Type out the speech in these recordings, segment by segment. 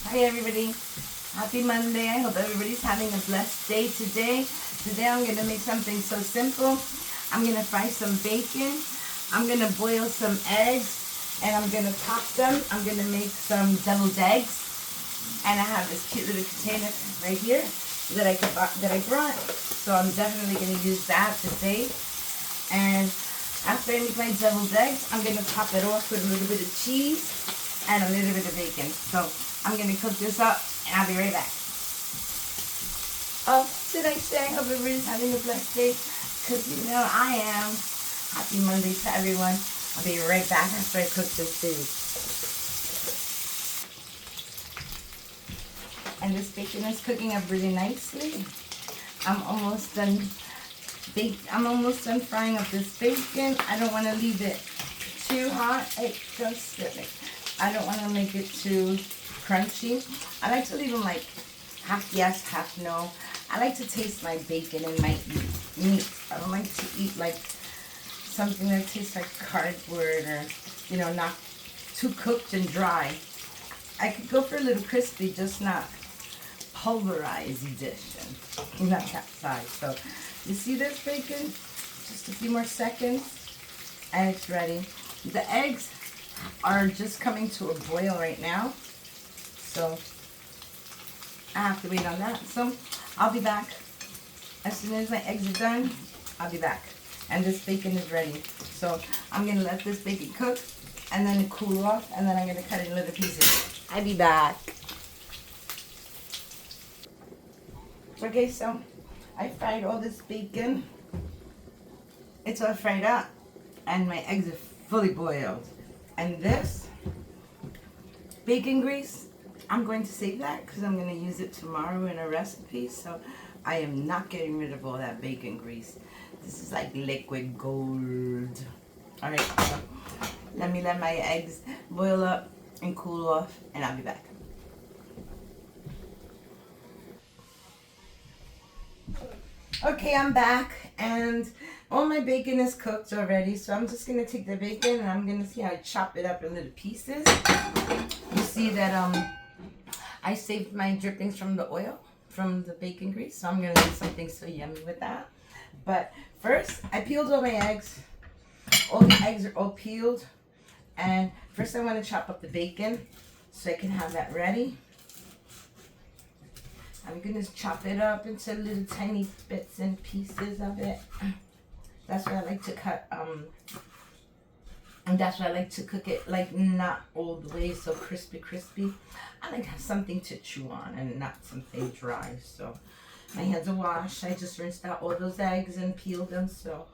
Hi everybody. Happy Monday. I hope everybody's having a blessed day today. Today I'm going to make something so simple. I'm going to fry some bacon. I'm going to boil some eggs and I'm going to top them. I'm going to make some deviled eggs. And I have this cute little container right here that I brought. So I'm definitely going to use that today. And after I make my deviled eggs, I'm going to top it off with a little bit of cheese and a little bit of bacon. So I'm going to cook this up and I'll be right back. Oh, did I say I hope everybody's having a blessed day? Because you know I am. Happy Monday to everyone. I'll be right back after I cook this food. And this bacon is cooking up really nicely. I'm almost done frying up this bacon. I don't want to leave it too hot. I don't want to make it too crunchy. I like to leave them like half yes, half no. I like to taste my bacon and my meat. I don't like to eat like something that tastes like cardboard or, you know, not too cooked and dry. I could go for a little crispy, just not pulverized edition. Not that size. So you see this bacon? Just a few more seconds and it's ready. The eggs are just coming to a boil right now. So I have to wait on that. So I'll be back. As soon as my eggs are done, I'll be back. And this bacon is ready. So I'm going to let this bacon cook and then cool off. And then I'm going to cut it in little pieces. I'll be back. Okay, so I fried all this bacon. It's all fried up. And my eggs are fully boiled. And this bacon grease, I'm going to save that because I'm going to use it tomorrow in a recipe. So I am not getting rid of all that bacon grease. This is like liquid gold. All right, so let me let my eggs boil up and cool off and I'll be back. Okay, I'm back and all my bacon is cooked already. So I'm just going to take the bacon and I'm going to see how I chop it up in little pieces. You see that I saved my drippings from the oil, from the bacon grease. So I'm going to do something so yummy with that. But first, I peeled all my eggs. All the eggs are all peeled. And first I want to chop up the bacon so I can have that ready. I'm going to chop it up into little tiny bits and pieces of it. That's what I like to cut, and that's why I like to cook it, like not all the way so crispy. I like to have something to chew on and not something dry. So my hands are washed. I just rinsed out all those eggs and peeled them. So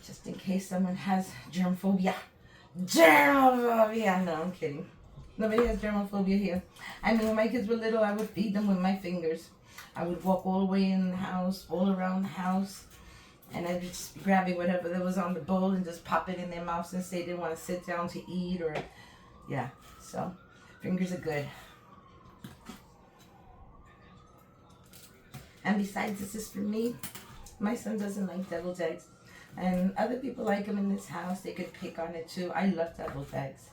just in case someone has germophobia. No, I'm kidding. Nobody has germophobia here. I mean, when my kids were little, I would feed them with my fingers. I would walk all the way in the house, all around the house. And I'd just be grabbing whatever that was on the bowl and just pop it in their mouths and say they didn't want to sit down to eat or, yeah. So, fingers are good. And besides, this is for me. My son doesn't like deviled eggs. And other people like them in this house. They could pick on it too. I love deviled eggs.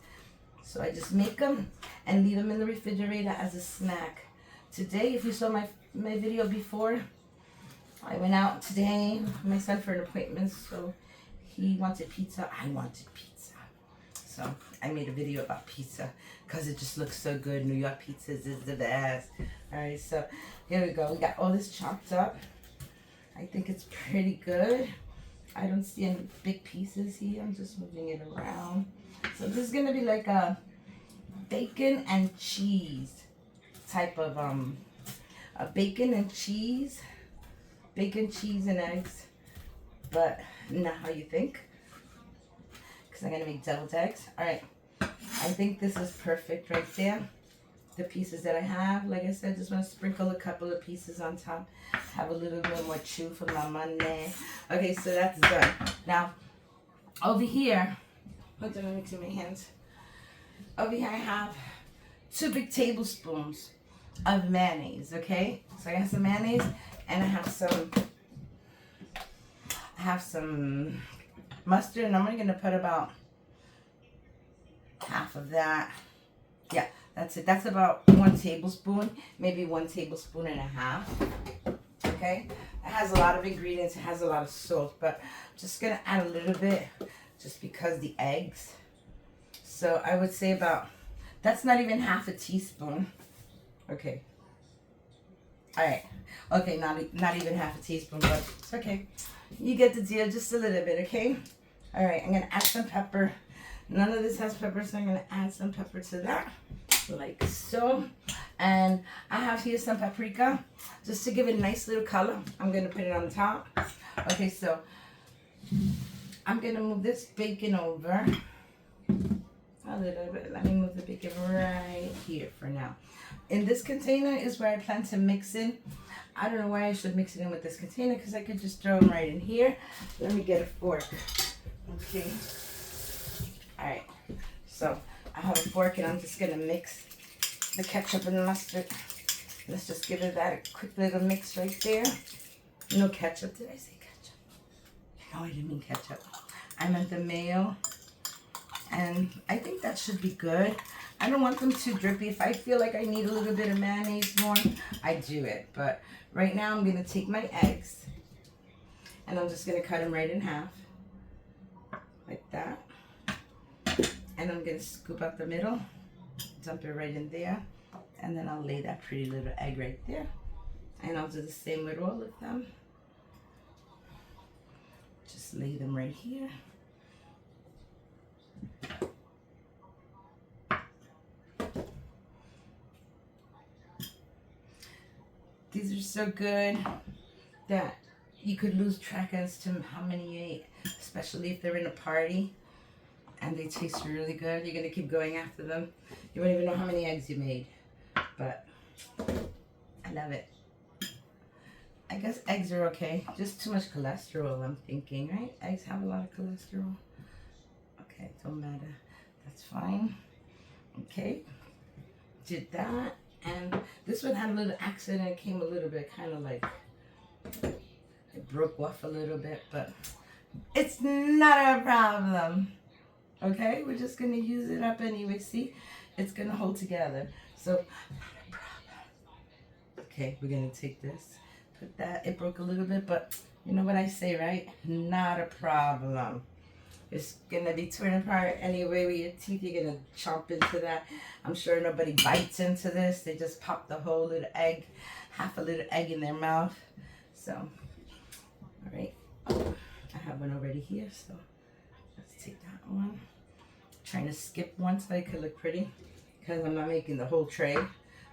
So I just make them and leave them in the refrigerator as a snack. Today, if you saw my video before, I went out today with my son for an appointment, so he wanted pizza. I wanted pizza. So I made a video about pizza because it just looks so good. New York pizzas is the best. All right, so here we go. We got all this chopped up. I think it's pretty good. I don't see any big pieces here. I'm just moving it around. So this is going to be like a bacon and cheese type of, a bacon and cheese. Bacon, cheese, and eggs, but not how you think, because I'm going to make deviled eggs. All right, I think this is perfect right there. The pieces that I have, like I said, just want to sprinkle a couple of pieces on top, have a little bit more chew for my money. Okay, so that's done. Now, over here, hold on, let me clean my hands. Over here I have 2 big tablespoons of mayonnaise, okay? So I got some mayonnaise. And I have some mustard, and I'm only going to put about half of that. Yeah, That's it. That's about 1 tablespoon, maybe 1.5 tablespoons. Okay? It has a lot of ingredients. It has a lot of salt, but I'm just going to add a little bit just because the eggs. So I would say about, that's not even half a teaspoon. Okay. All right. Okay, not even half a teaspoon, but it's okay. You get the deal, just a little bit, okay? All right, I'm going to add some pepper. None of this has pepper, so I'm going to add some pepper to that, like so. And I have here some paprika, just to give it a nice little color. I'm going to put it on top. Okay, so I'm going to move this bacon over a little bit. Let me move the bacon right here for now. In this container is where I plan to mix in. I don't know why I should mix it in with this container, because I could just throw them right in here. Let me get a fork. Okay. All right. So I have a fork, and I'm just going to mix the ketchup and the mustard. Let's just give it that a quick little mix right there. No ketchup. Did I say ketchup? No, I didn't mean ketchup. I meant the mayo. And I think that should be good. I don't want them too drippy. If I feel like I need a little bit of mayonnaise more, I do it. But right now I'm going to take my eggs, and I'm just going to cut them right in half. Like that. And I'm going to scoop out the middle, dump it right in there. And then I'll lay that pretty little egg right there. And I'll do the same with all of them. Just lay them right here. These are so good that you could lose track as to how many you ate, especially if they're in a party and they taste really good. You're going to keep going after them. You won't even know how many eggs you made, but I love it. I guess eggs are okay. Just too much cholesterol, I'm thinking, right? Eggs have a lot of cholesterol. Okay, don't matter. That's fine. Okay, did that. And this one had a little accident. It came a little bit kind of like, it broke off a little bit, but it's not a problem. Okay, we're just going to use it up anyway. See, it's going to hold together. So, not a problem. Okay, we're going to take this, put that. It broke a little bit, but you know what I say, right? Not a problem. It's going to be torn apart anyway with your teeth. You're going to chomp into that. I'm sure nobody bites into this. They just pop the whole little egg, half a little egg in their mouth. So, all right. I have one already here, so let's take that one. Trying to skip one so I could look pretty, because I'm not making the whole tray.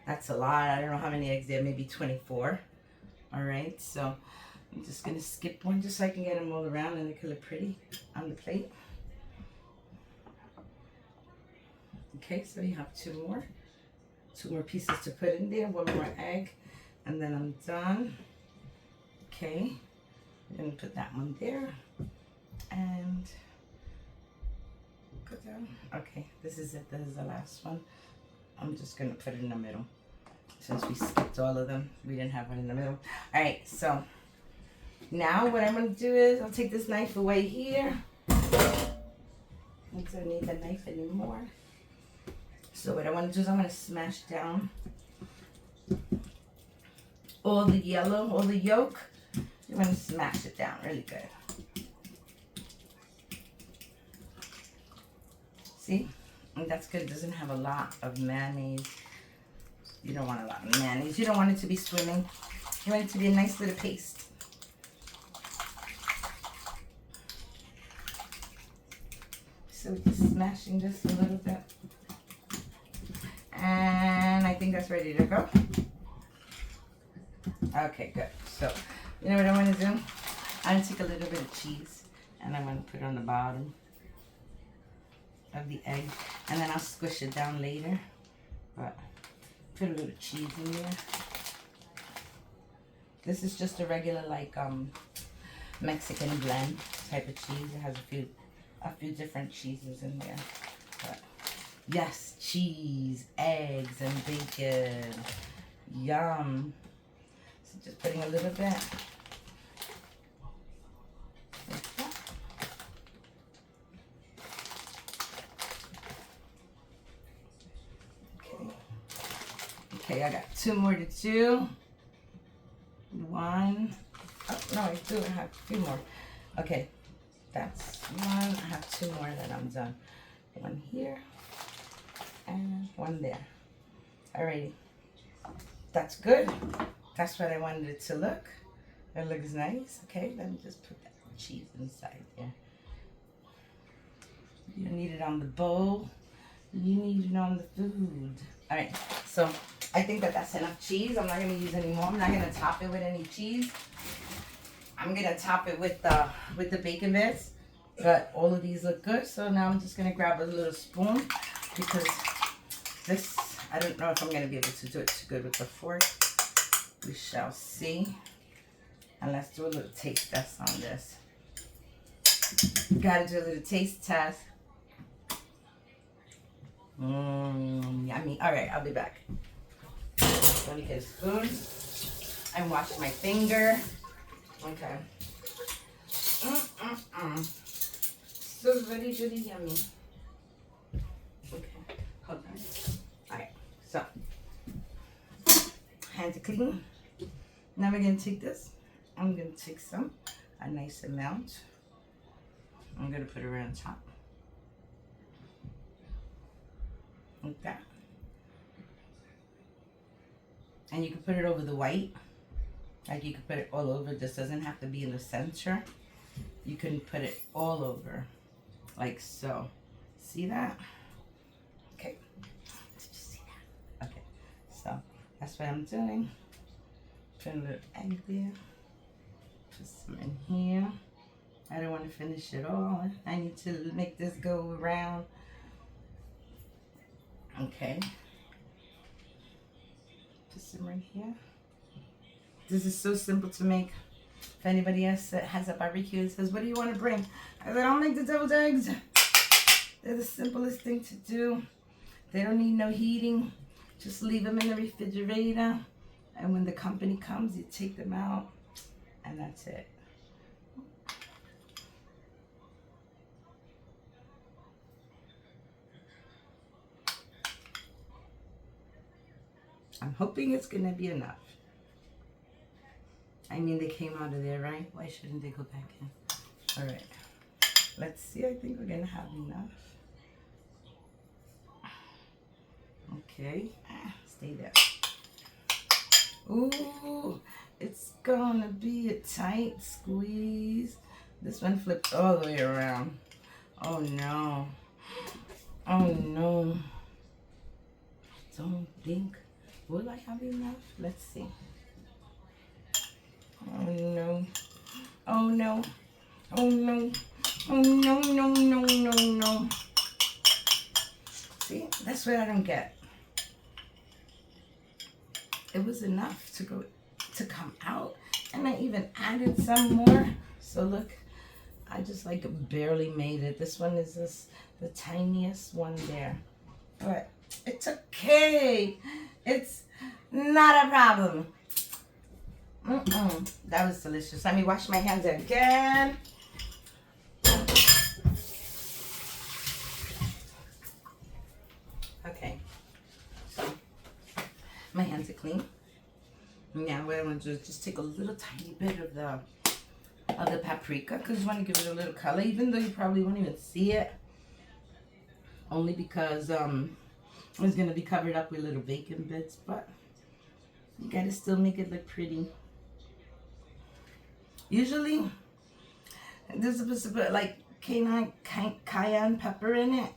That's a lot. I don't know how many eggs there, maybe 24. All right, so I'm just going to skip one just so I can get them all around and they can look pretty on the plate. Okay, so you have two more pieces to put in there, one more egg, and then I'm done. Okay, I'm going to put that one there and put down. Okay, this is it. This is the last one. I'm just going to put it in the middle. Since we skipped all of them, we didn't have one in the middle. All right, so now what I'm going to do is I'll take this knife away here. I don't need the knife anymore. So what I want to do is I'm going to smash down all the yellow, all the yolk. You want to smash it down really good. See? And that's good. It doesn't have a lot of mayonnaise. You don't want a lot of mayonnaise. You don't want it to be swimming. You want it to be a nice little paste. So we're just smashing this a little bit. And I think that's ready to go. Okay, good. So, you know what I want to do? I'm going to take a little bit of cheese and I'm going to put it on the bottom of the egg. And then I'll squish it down later. But put a little cheese in there. This is just a regular like Mexican blend type of cheese. It has a few different cheeses in there. But yes, cheese, eggs, and bacon. Yum. So just putting a little bit. Like that. Okay. Okay, I got 2 more to do. 1. Oh, no, I do have a few more. Okay, that's 1. I have 2 more, then I'm done. 1 here and 1 there. Alrighty, that's good. That's what I wanted it to look. It looks nice. Okay, let me just put that cheese inside there. You don't need it on the bowl. You need it on the food. All right, so I think that that's enough cheese. I'm not gonna use any more. I'm not gonna top it with any cheese. I'm gonna top it with the bacon bits. But all of these look good, so now I'm just gonna grab a little spoon because this, I don't know if I'm gonna be able to do it too good with the fork. We shall see. And let's do a little taste test on this. Gotta do a little taste test. Yummy. All right, I'll be back. Let me get a spoon and wash my finger. Okay. So very, very yummy. Okay, hold on. All right, so hands are clean. Now we're gonna take this. I'm gonna take a nice amount. I'm gonna put it right on top. Like that. And you can put it over the white. Like you can put it all over. This doesn't have to be in the center. You can put it all over. Like so. See that? Okay. Did you see that? Okay. So that's what I'm doing. Put a little egg there. Put some in here. I don't want to finish it all. I need to make this go around. Okay. Put some right here. This is so simple to make. If anybody else has a barbecue and says, what do you want to bring? I said, I'll make the deviled eggs. They're the simplest thing to do. They don't need no heating. Just leave them in the refrigerator. And when the company comes, you take them out. And that's it. I'm hoping it's going to be enough. I mean, they came out of there, right? Why shouldn't they go back in? All right. Let's see. I think we're going to have enough. Okay. Stay there. Ooh, it's going to be a tight squeeze. This one flipped all the way around. Oh, no. Oh, no. Don't think. Will I have enough? Let's see. Oh no. Oh no. Oh no. Oh no, no, no, no, no. See, that's what I don't get. It was enough to come out. And I even added some more. So look, I just like barely made it. This one is the tiniest one there. But it's okay. It's not a problem. That was delicious. Let me wash my hands again. Okay. So, my hands are clean. Now what I want to do is just take a little tiny bit of the paprika because you want to give it a little color, even though you probably won't even see it. Only because it's going to be covered up with little bacon bits, but you got to still make it look pretty. Usually, there's supposed to put like cayenne pepper in it,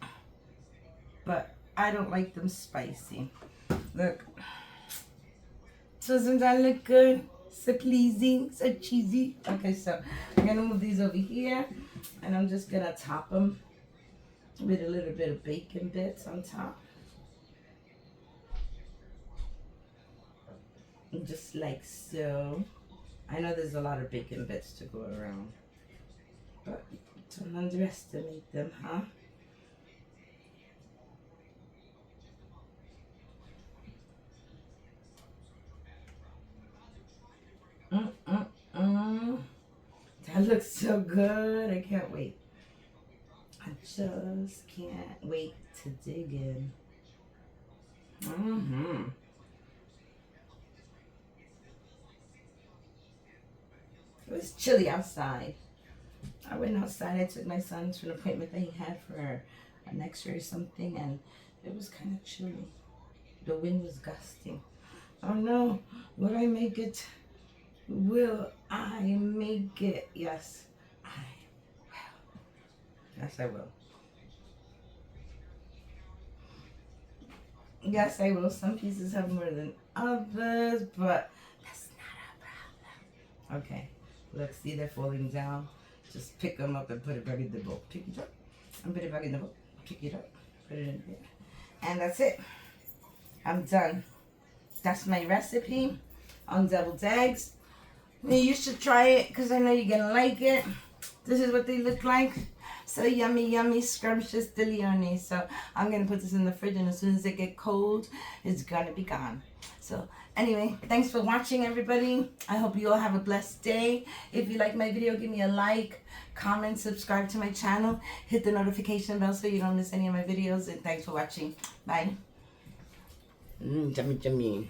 but I don't like them spicy. Look. So doesn't that look good? So pleasing, so cheesy. Okay, so I'm going to move these over here, and I'm just going to top them with a little bit of bacon bits on top. Just like so. I know there's a lot of bacon bits to go around, but don't underestimate them, huh? That looks so good. I can't wait. I just can't wait to dig in. It was chilly outside. I went outside. I took my son to an appointment that he had for an X-ray or something, and it was kind of chilly. The wind was gusting. Oh no, will I make it? Will I make it? Yes, I will. Yes, I will. Yes, I will. Some pieces have more than others, but that's not a problem. Okay, look, see they're falling down. Just pick them up and put it back in the bowl. Pick it up and put it back in the bowl. Pick it up, put it in there. And that's it. I'm done. That's my recipe on deviled eggs. You should try it because I know you're gonna like it. This is what they look like. So yummy, yummy, scrumptious delione. So I'm gonna put this in the fridge, and as soon as they get cold, it's gonna be gone. So anyway, thanks for watching, everybody. I hope you all have a blessed day. If you like my video, give me a like, comment, subscribe to my channel, hit the notification bell so you don't miss any of my videos. And thanks for watching. Bye. Yummy, yummy.